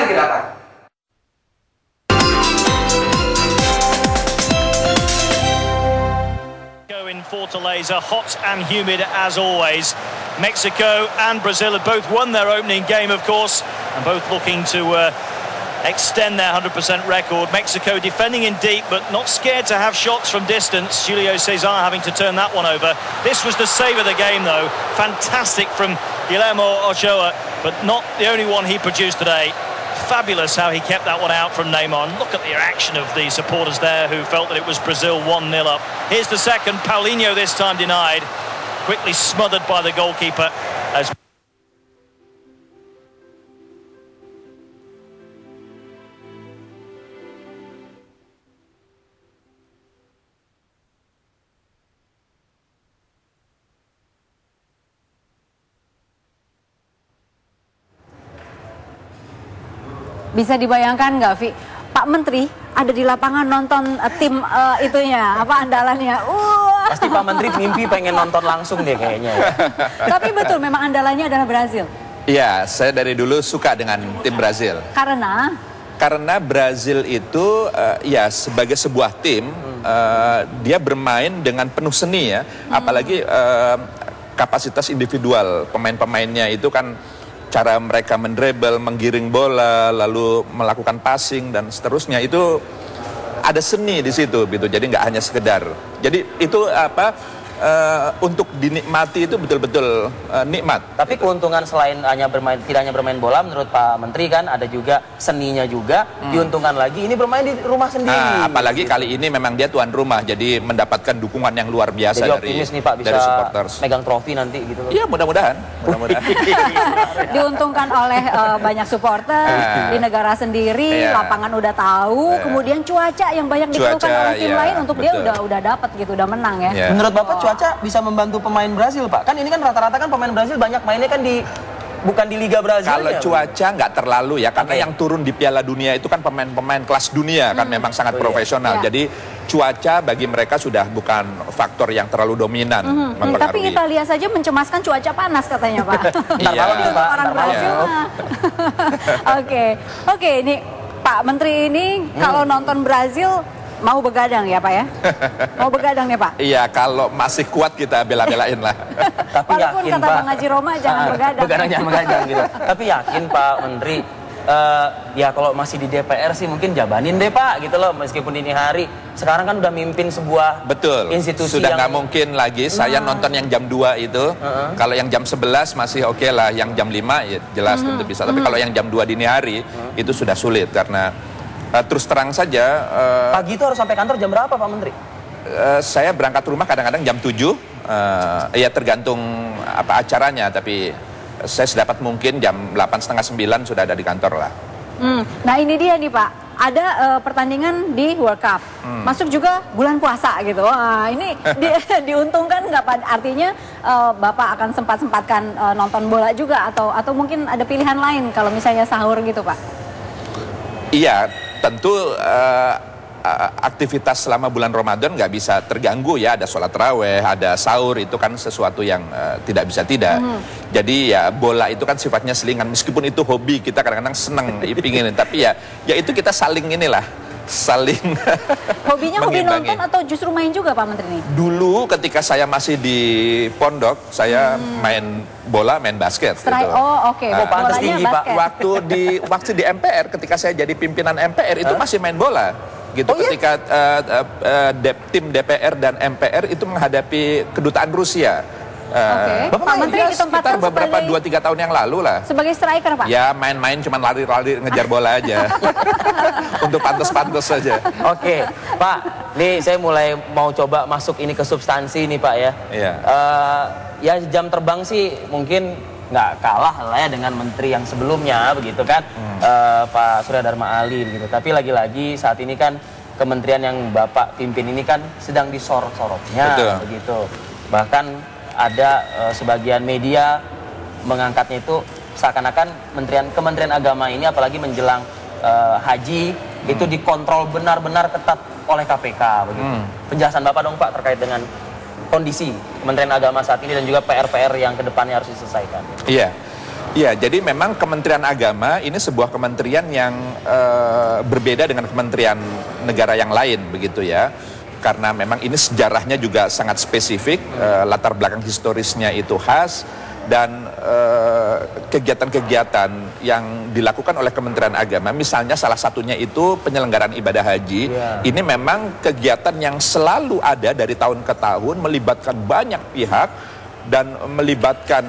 di lapangan. In Fortaleza, hot and humid as always. Mexico and Brazil have both won their opening game, of course, and both looking to extend their 100% record. Mexico defending in deep, but not scared to have shots from distance. Julio Cesar having to turn that one over. This was the save of the game, though. Fantastic from Guillermo Ochoa, but not the only one he produced today. Fabulous how he kept that one out from Neymar. And look at the reaction of the supporters there who felt that it was Brazil 1-0 up. Here's the second. Paulinho this time denied. Quickly smothered by the goalkeeper as Bisa dibayangkan nggak, Vi? Pak Menteri ada di lapangan nonton tim itunya, apa andalannya? Pasti Pak Menteri mimpi pengen nonton langsung deh kayaknya. Ya. Tapi betul, memang andalannya adalah Brazil. Iya, saya dari dulu suka dengan tim Brazil. Karena Brazil itu ya sebagai sebuah tim, dia bermain dengan penuh seni ya. Apalagi kapasitas individual pemain-pemainnya itu kan, cara mereka mendribble, menggiring bola, lalu melakukan passing dan seterusnya, itu ada seni di situ gitu. Jadi nggak hanya sekedar. Jadi itu untuk dinikmati itu betul-betul nikmat. Tapi keuntungan selain tidak hanya bermain bola, menurut Pak Menteri kan ada juga seninya juga. Diuntungkan lagi ini bermain di rumah sendiri. Nah, apalagi gitu. Kali ini memang dia tuan rumah, jadi mendapatkan dukungan yang luar biasa jadi optimis nih Pak, bisa dari supporters. Megang trofi nanti gitu. Iya, mudah-mudahan. Diuntungkan oleh banyak supporter di negara sendiri, lapangan udah tahu, kemudian cuaca yang banyak dikeluhkan oleh tim lain untuk betul. Dia udah dapat gitu, udah menang ya. Menurut Bapak cuaca bisa membantu pemain Brazil, Pak? Kan ini kan rata-rata kan pemain Brazil banyak mainnya kan bukan di Liga Brazil. Kalau cuaca nggak terlalu ya, karena yang turun di Piala Dunia itu kan pemain-pemain kelas dunia kan, memang sangat profesional. Jadi cuaca bagi mereka sudah bukan faktor yang terlalu dominan mempengaruhi. Tapi Italia saja mencemaskan cuaca panas katanya, Pak. Orang Brazil. Oke, ini Pak Menteri ini kalau nonton Brazil mau begadang ya Pak ya? Mau begadang ya Pak? Iya, kalau masih kuat kita bela-belain lah. Tapi walaupun yakin kata Pak, Bang Haji Roma jangan begadang. Begadang jangan begadang gitu. Tapi yakin Pak Menteri, ya kalau masih di DPR sih mungkin jabanin deh Pak gitu loh, meskipun ini hari. Sekarang kan udah mimpin sebuah institusi sudah yang nggak mungkin lagi saya nonton yang jam 2 itu. Kalau yang jam 11 masih oke lah, yang jam 5 ya jelas tentu bisa. Tapi kalau yang jam 2 dini hari itu sudah sulit karena terus terang saja. Pagi itu harus sampai kantor jam berapa Pak Menteri? Saya berangkat rumah kadang-kadang jam 7. Ya tergantung apa acaranya, tapi saya sedapat mungkin jam 8:30, 9 sudah ada di kantor lah. Nah ini dia nih Pak, ada pertandingan di World Cup, masuk juga bulan puasa gitu. Wah ini diuntungkan nggak Pak? Artinya Bapak akan sempat-sempatkan nonton bola juga atau mungkin ada pilihan lain kalau misalnya sahur gitu Pak? Iya, tentu aktivitas selama bulan Ramadan nggak bisa terganggu ya, ada sholat raweh, ada sahur, itu kan sesuatu yang tidak bisa tidak. Jadi ya bola itu kan sifatnya selingan, meskipun itu hobi kita kadang-kadang seneng pingin, tapi ya itu kita saling saling hobinya hobi nonton atau justru main juga Pak Menteri nih? Dulu ketika saya masih di pondok, saya main bola, main basket gitu. Pantes tinggi Pak. Waktu di MPR, ketika saya jadi pimpinan MPR itu masih main bola gitu. Ketika tim DPR dan MPR itu menghadapi kedutaan Rusia. Pak Menteri ditempatkan beberapa 2-3 tahun yang lalu lah. Sebagai striker Pak? Ya main-main cuman lari-lari ngejar bola aja. Untuk pantas-pantas saja. Oke, Pak, nih saya mulai mau coba masuk ini ke substansi nih Pak ya. Ya jam terbang sih mungkin nggak kalah lah ya dengan menteri yang sebelumnya begitu kan, Pak Surya Dharma Ali gitu. Tapi lagi-lagi saat ini kan kementerian yang Bapak pimpin ini kan sedang disorot-sorotnya begitu. Bahkan ada sebagian media mengangkatnya itu seakan-akan Kementerian Agama ini apalagi menjelang haji itu dikontrol benar-benar ketat oleh KPK begitu. Penjelasan Bapak dong Pak terkait dengan kondisi Kementerian Agama saat ini dan juga PR-PR yang kedepannya harus diselesaikan. Iya, Ya, jadi memang Kementerian Agama ini sebuah kementerian yang berbeda dengan kementerian negara yang lain, begitu ya. Karena memang ini sejarahnya juga sangat spesifik, latar belakang historisnya itu khas, dan kegiatan-kegiatan yang dilakukan oleh Kementerian Agama, misalnya salah satunya itu penyelenggaraan ibadah haji, ini memang kegiatan yang selalu ada dari tahun ke tahun, melibatkan banyak pihak, dan melibatkan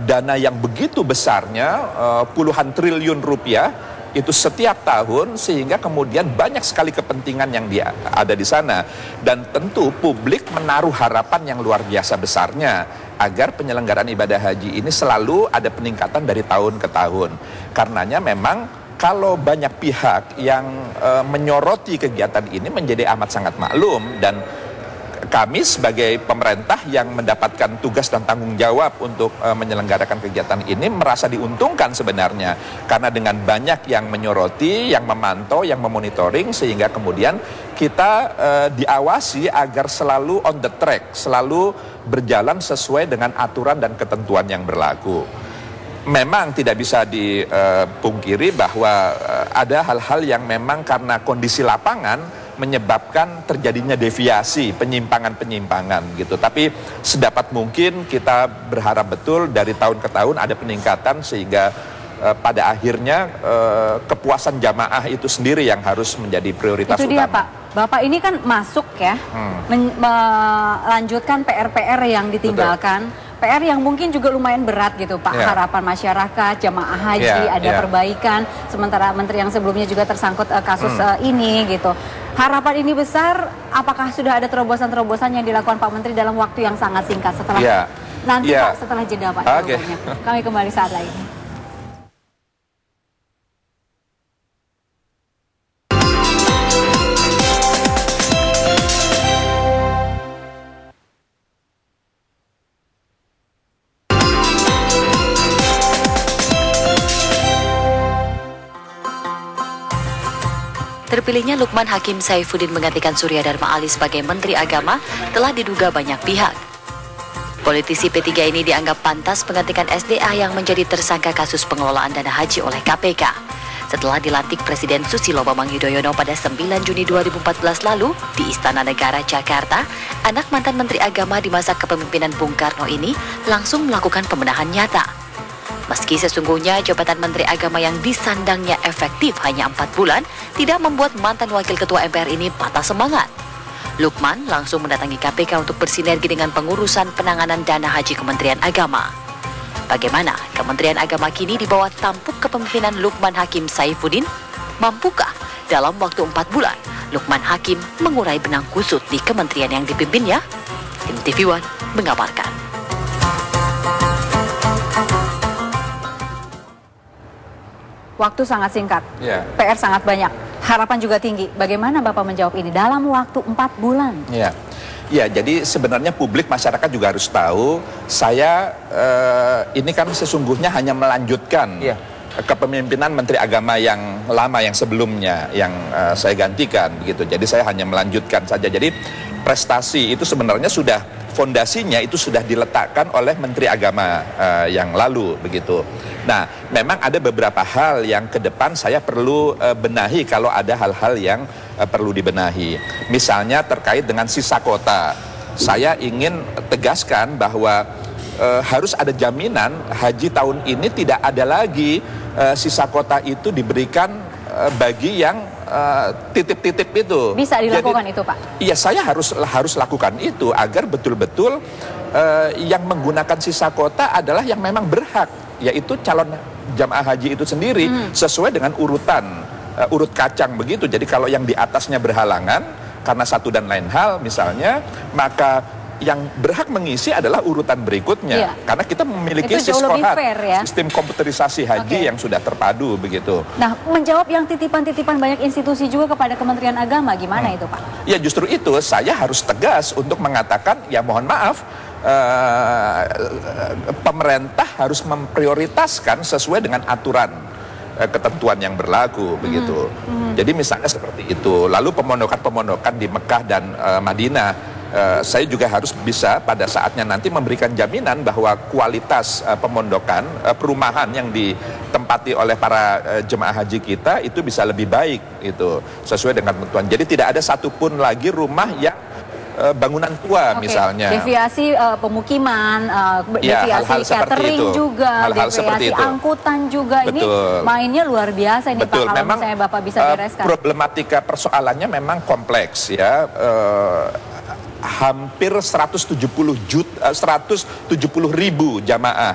dana yang begitu besarnya, puluhan triliun rupiah itu setiap tahun, sehingga kemudian banyak sekali kepentingan yang ada di sana, dan tentu publik menaruh harapan yang luar biasa besarnya agar penyelenggaraan ibadah haji ini selalu ada peningkatan dari tahun ke tahun. Karenanya memang kalau banyak pihak yang menyoroti kegiatan ini menjadi amat sangat maklum, dan kami sebagai pemerintah yang mendapatkan tugas dan tanggung jawab untuk menyelenggarakan kegiatan ini merasa diuntungkan sebenarnya, karena dengan banyak yang menyoroti, yang memantau, yang memonitoring, sehingga kemudian kita diawasi agar selalu on the track, selalu berjalan sesuai dengan aturan dan ketentuan yang berlaku. Memang tidak bisa dipungkiri bahwa ada hal-hal yang memang karena kondisi lapangan menyebabkan terjadinya deviasi, penyimpangan-penyimpangan gitu. Tapi sedapat mungkin kita berharap betul dari tahun ke tahun ada peningkatan, sehingga pada akhirnya kepuasan jamaah itu sendiri yang harus menjadi prioritas utama. Itu dia, Pak. Bapak ini kan masuk ya, melanjutkan PR-PR yang ditinggalkan. Betul. PR yang mungkin juga lumayan berat gitu Pak, harapan masyarakat, jamaah haji, ada perbaikan, sementara menteri yang sebelumnya juga tersangkut kasus ini gitu. Harapan ini besar, apakah sudah ada terobosan-terobosan yang dilakukan Pak Menteri dalam waktu yang sangat singkat setelah nanti Pak, setelah jeda Pak? Kami kembali saat lagi. Terpilihnya Lukman Hakim Saifuddin menggantikan Surya Dharma Ali sebagai Menteri Agama telah diduga banyak pihak. Politisi P3 ini dianggap pantas menggantikan SDA yang menjadi tersangka kasus pengelolaan dana haji oleh KPK. Setelah dilantik Presiden Susilo Bambang Yudhoyono pada 9 Juni 2014 lalu di Istana Negara, Jakarta, anak mantan Menteri Agama di masa kepemimpinan Bung Karno ini langsung melakukan pembenahan nyata. Meski sesungguhnya jabatan Menteri Agama yang disandangnya efektif hanya 4 bulan, tidak membuat mantan Wakil Ketua MPR ini patah semangat. Lukman langsung mendatangi KPK untuk bersinergi dengan pengurusan penanganan dana haji Kementerian Agama. Bagaimana Kementerian Agama kini di bawah tampuk kepemimpinan Lukman Hakim Saifuddin? Mampukah dalam waktu 4 bulan Lukman Hakim mengurai benang kusut di kementerian yang dipimpinnya? Tim TV One mengabarkan. Waktu sangat singkat, PR sangat banyak, harapan juga tinggi. Bagaimana Bapak menjawab ini dalam waktu 4 bulan? Ya, jadi sebenarnya publik, masyarakat juga harus tahu, saya ini kan sesungguhnya hanya melanjutkan kepemimpinan Menteri Agama yang lama, yang sebelumnya, yang saya gantikan begitu. Jadi saya hanya melanjutkan saja. Jadi prestasi itu sebenarnya sudah, fondasinya itu sudah diletakkan oleh Menteri Agama yang lalu begitu. Nah, memang ada beberapa hal yang ke depan saya perlu benahi kalau ada hal-hal yang perlu dibenahi. Misalnya terkait dengan sisa kota. Saya ingin tegaskan bahwa harus ada jaminan haji tahun ini tidak ada lagi sisa kota itu diberikan bagi yang titip-titip itu. Bisa dilakukan. Jadi, itu Pak? Iya, saya harus lakukan itu agar betul-betul yang menggunakan sisa kota adalah yang memang berhak, yaitu calon jamaah haji itu sendiri, sesuai dengan urut kacang begitu. Jadi kalau yang di atasnya berhalangan karena satu dan lain hal misalnya, maka yang berhak mengisi adalah urutan berikutnya. Karena kita memiliki sistem komputerisasi haji yang sudah terpadu begitu. Nah, menjawab yang titipan-titipan banyak institusi juga kepada Kementerian Agama, gimana itu Pak? Ya, justru itu saya harus tegas untuk mengatakan, ya mohon maaf, pemerintah harus memprioritaskan sesuai dengan aturan ketentuan yang berlaku begitu. Jadi misalnya seperti itu. Lalu pemondokan-pemondokan di Mekah dan Madinah saya juga harus bisa pada saatnya nanti memberikan jaminan bahwa kualitas pemondokan, perumahan yang ditempati oleh para jemaah haji kita itu bisa lebih baik, itu sesuai dengan ketentuan. Jadi tidak ada satupun lagi rumah yang bangunan tua misalnya. Deviasi pemukiman, deviasi catering juga, deviasi angkutan juga. Betul. Ini mainnya luar biasa ini Pak, kalau memang, misalnya Bapak bisa bereskan. Problematika persoalannya memang kompleks ya. Hampir 170.000 jamaah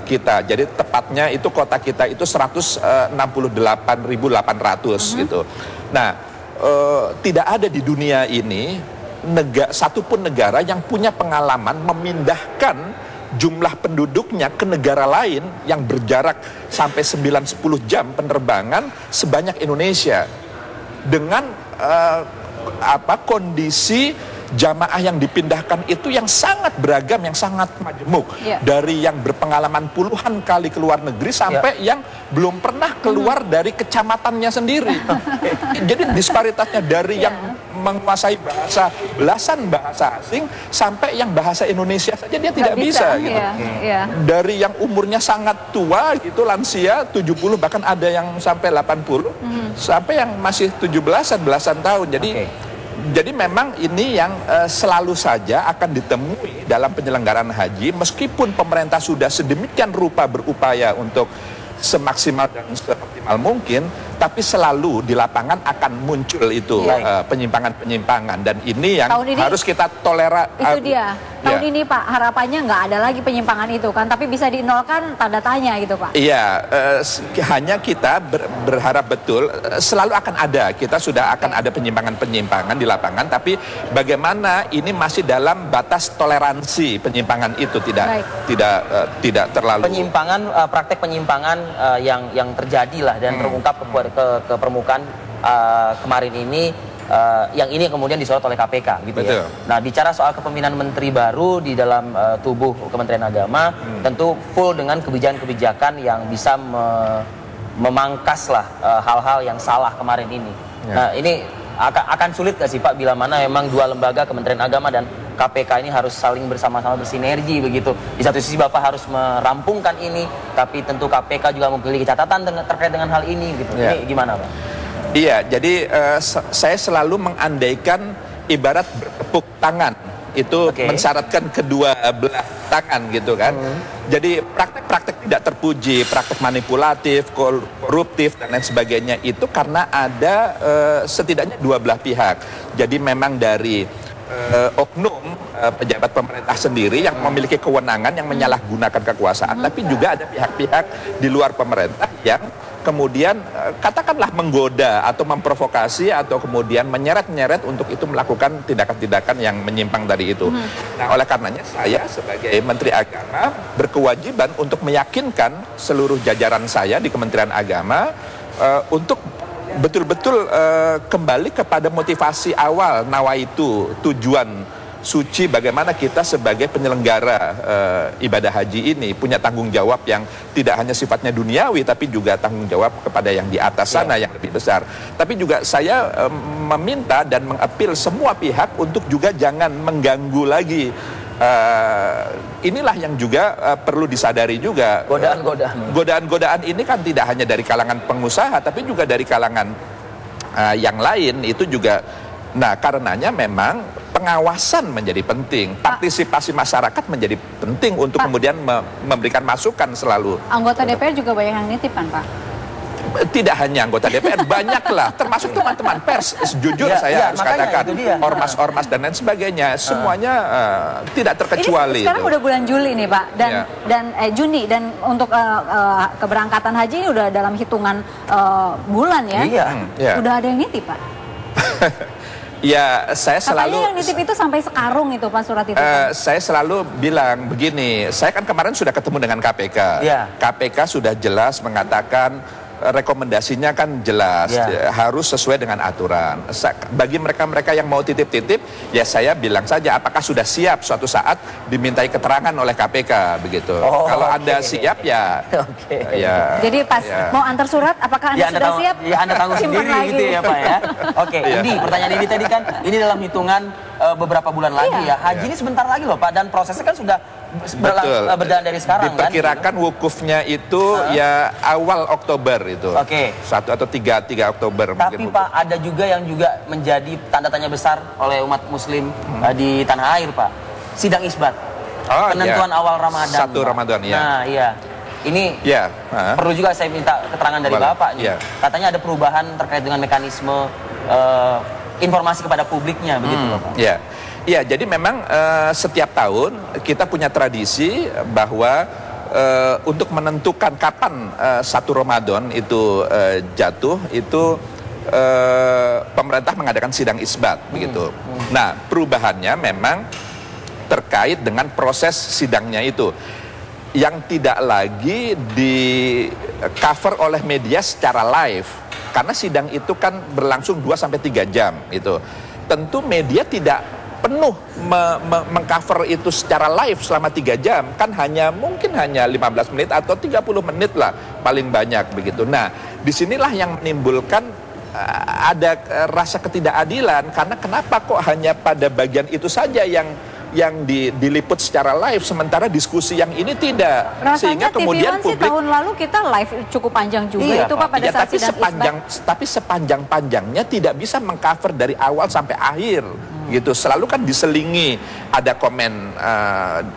kita. Jadi tepatnya itu kota kita itu 168.800 gitu. Nah, tidak ada di dunia ini satupun negara yang punya pengalaman memindahkan jumlah penduduknya ke negara lain yang berjarak sampai 9-10 jam penerbangan sebanyak Indonesia dengan kondisi jamaah yang dipindahkan itu yang sangat beragam, yang sangat majemuk. Dari yang berpengalaman puluhan kali ke luar negeri sampai yang belum pernah keluar dari kecamatannya sendiri. Jadi disparitasnya dari yang menguasai belasan bahasa asing sampai yang bahasa Indonesia saja dia tidak bisa gitu. Dari yang umurnya sangat tua gitu, lansia 70, bahkan ada yang sampai 80, sampai yang masih 17-an belasan tahun. Jadi memang ini yang selalu saja akan ditemui dalam penyelenggaraan haji, meskipun pemerintah sudah sedemikian rupa berupaya untuk semaksimal dan seoptimal mungkin, tapi selalu di lapangan akan muncul itu penyimpangan-penyimpangan, dan ini yang harus kita toleransi. Itu dia. Tahun ini Pak, harapannya nggak ada lagi penyimpangan itu kan, tapi bisa dinolkan tanda tanya gitu Pak. Iya, hanya kita berharap betul selalu akan ada. Kita sudah akan ada penyimpangan-penyimpangan di lapangan, tapi bagaimana ini masih dalam batas toleransi penyimpangan itu, tidak terlalu praktek penyimpangan yang terjadi lah dan terungkap ke permukaan kemarin ini. Yang ini kemudian disorot oleh KPK gitu. Betul. Ya. Nah, bicara soal kepemimpinan menteri baru di dalam tubuh Kementerian Agama, tentu full dengan kebijakan-kebijakan yang bisa memangkas lah hal-hal yang salah kemarin ini. Nah, ini akan sulit gak sih Pak bila mana memang dua lembaga, Kementerian Agama dan KPK ini harus saling bersama-sama bersinergi begitu. Di satu sisi Bapak harus merampungkan ini, tapi tentu KPK juga memiliki catatan terkait dengan hal ini gitu. Ini gimana Pak? Iya, jadi saya selalu mengandaikan ibarat bertepuk tangan itu mensyaratkan kedua belah tangan gitu kan. Jadi praktek-praktek tidak terpuji, praktek manipulatif, koruptif dan lain sebagainya itu karena ada setidaknya dua belah pihak. Jadi memang dari oknum pejabat pemerintah sendiri yang memiliki kewenangan yang menyalahgunakan kekuasaan, tapi juga ada pihak-pihak di luar pemerintah yang kemudian katakanlah menggoda atau memprovokasi atau kemudian menyeret-nyeret untuk itu melakukan tindakan-tindakan yang menyimpang tadi itu. Nah, oleh karenanya saya sebagai Menteri Agama berkewajiban untuk meyakinkan seluruh jajaran saya di Kementerian Agama untuk betul-betul kembali kepada motivasi awal nawaitu, tujuan suci bagaimana kita sebagai penyelenggara ibadah haji ini punya tanggung jawab yang tidak hanya sifatnya duniawi tapi juga tanggung jawab kepada yang di atas sana yang lebih besar. Tapi juga saya meminta dan mengapil semua pihak untuk juga jangan mengganggu lagi. Inilah yang juga perlu disadari juga. Godaan-godaan ini kan tidak hanya dari kalangan pengusaha tapi juga dari kalangan yang lain itu juga. Nah, karenanya memang pengawasan menjadi penting, partisipasi masyarakat menjadi penting untuk kemudian memberikan masukan selalu. Anggota DPR juga banyak yang nitip kan Pak? Tidak hanya anggota DPR, banyaklah, termasuk teman-teman pers. Jujur saya harus katakan, ormas-ormas dan lain sebagainya, semuanya tidak terkecuali. Ini sekarang udah bulan Juli nih Pak, dan Juni, dan untuk keberangkatan haji ini udah dalam hitungan bulan ya. Udah ada yang nitip Pak? Ya, saya selalu... Katanya yang nitip itu sampai sekarung itu Pak, surat itu. Saya selalu bilang begini, saya kan kemarin sudah ketemu dengan KPK. KPK sudah jelas mengatakan rekomendasinya kan jelas, harus sesuai dengan aturan. Bagi mereka-mereka yang mau titip-titip, ya saya bilang saja apakah sudah siap suatu saat dimintai keterangan oleh KPK begitu. Kalau Anda siap ya. Jadi pas mau antar surat, apakah Anda sudah siap? Ya Anda tanggung sendiri gitu ya Pak ya. Ini pertanyaan ini tadi kan, ini dalam hitungan beberapa bulan lagi ya. Haji ini sebentar lagi loh Pak, dan prosesnya kan sudah berjalan dari sekarang. Diperkirakan wukufnya itu ya awal Oktober itu. 1 atau 3 Oktober. Tapi mungkin Pak, ada juga yang juga menjadi tanda tanya besar oleh umat muslim di tanah air Pak. Sidang isbat. Penentuan awal Ramadan. 1 Ramadan ya. Nah iya. Ini perlu juga saya minta keterangan dari Bapak nih. Katanya ada perubahan terkait dengan mekanisme informasi kepada publiknya begitu Bapak. Ya, jadi memang setiap tahun kita punya tradisi bahwa untuk menentukan kapan 1 Ramadan itu jatuh, itu pemerintah mengadakan sidang isbat begitu. Nah, perubahannya memang terkait dengan proses sidangnya itu, yang tidak lagi di cover oleh media secara live, karena sidang itu kan berlangsung 2-3 jam itu. Tentu media tidak penuh mengcover itu secara live selama 3 jam, kan mungkin hanya 15 menit atau 30 menit lah paling banyak begitu. Nah, disinilah yang menimbulkan ada rasa ketidakadilan, karena kenapa kok hanya pada bagian itu saja yang diliput secara live, sementara diskusi yang ini tidak. Rasanya sehingga kemudian TV One publik, tahun lalu kita live cukup panjang juga itu Pak pada saat sidang isbat. Tapi sepanjang-panjangnya tidak bisa mengcover dari awal sampai akhir gitu. Selalu kan diselingi, ada komen,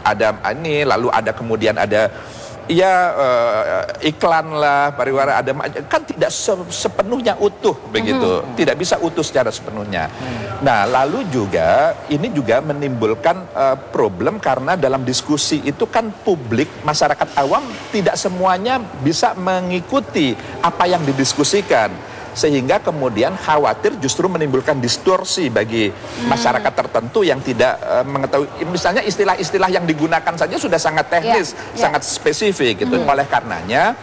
ada ini, lalu ada kemudian ada iklan lah, pariwara, ada kan tidak sepenuhnya utuh begitu, tidak bisa utuh secara sepenuhnya. Nah, lalu juga ini juga menimbulkan problem, karena dalam diskusi itu kan publik, masyarakat awam tidak semuanya bisa mengikuti apa yang didiskusikan, sehingga kemudian khawatir justru menimbulkan distorsi bagi masyarakat tertentu yang tidak mengetahui. Misalnya istilah-istilah yang digunakan saja sudah sangat teknis, sangat spesifik gitu. Oleh karenanya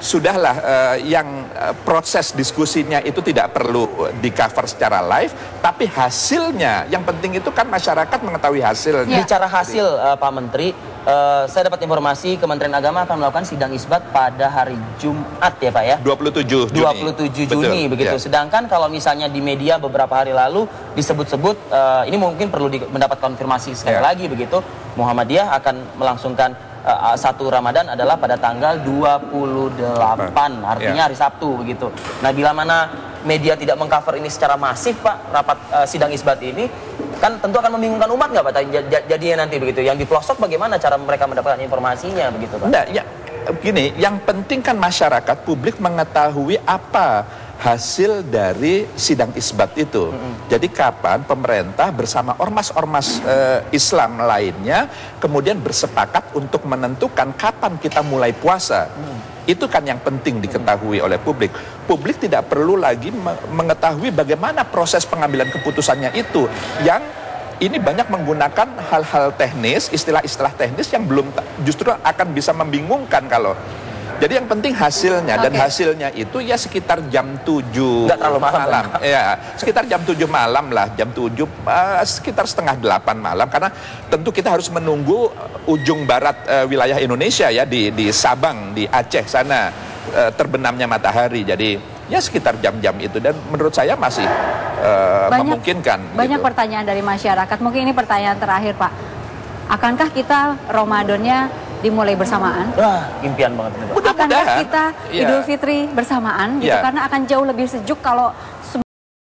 sudahlah proses diskusinya itu tidak perlu di cover secara live, tapi hasilnya yang penting itu kan masyarakat mengetahui hasilnya. Bicara hasil Pak Menteri, saya dapat informasi Kementerian Agama akan melakukan sidang isbat pada hari Jumat ya Pak ya? 27 Juni begitu. Sedangkan kalau misalnya di media beberapa hari lalu disebut-sebut, ini mungkin perlu mendapat konfirmasi sekali lagi begitu, Muhammadiyah akan melangsungkan 1 Ramadan adalah pada tanggal 28, artinya hari Sabtu begitu. Nah, bila mana media tidak mengcover ini secara masif Pak, rapat sidang isbat ini, kan tentu akan membingungkan umat nggak Pak? Jadinya nanti begitu, yang di pelosok bagaimana cara mereka mendapatkan informasinya begitu Pak? Nah, ya begini, yang penting kan masyarakat publik mengetahui apa hasil dari sidang isbat itu. Jadi kapan pemerintah bersama ormas-ormas Islam lainnya kemudian bersepakat untuk menentukan kapan kita mulai puasa. Itu kan yang penting diketahui oleh publik. Publik tidak perlu lagi mengetahui bagaimana proses pengambilan keputusannya itu, yang ini banyak menggunakan hal-hal teknis, istilah-istilah teknis yang belum, justru akan bisa membingungkan kalau. Jadi yang penting hasilnya, dan hasilnya itu ya sekitar jam 7 malam. Ya, sekitar jam 7 malam lah, jam 7, sekitar setengah 8 malam, karena tentu kita harus menunggu ujung barat wilayah Indonesia ya, di Sabang, di Aceh sana terbenamnya matahari. Jadi ya sekitar jam-jam itu, dan menurut saya masih memungkinkan. Banyak pertanyaan dari masyarakat, mungkin ini pertanyaan terakhir Pak. Akankah kita Ramadannya dimulai bersamaan? Wah, impian banget. Akankah kita Idul Fitri bersamaan gitu, karena akan jauh lebih sejuk kalau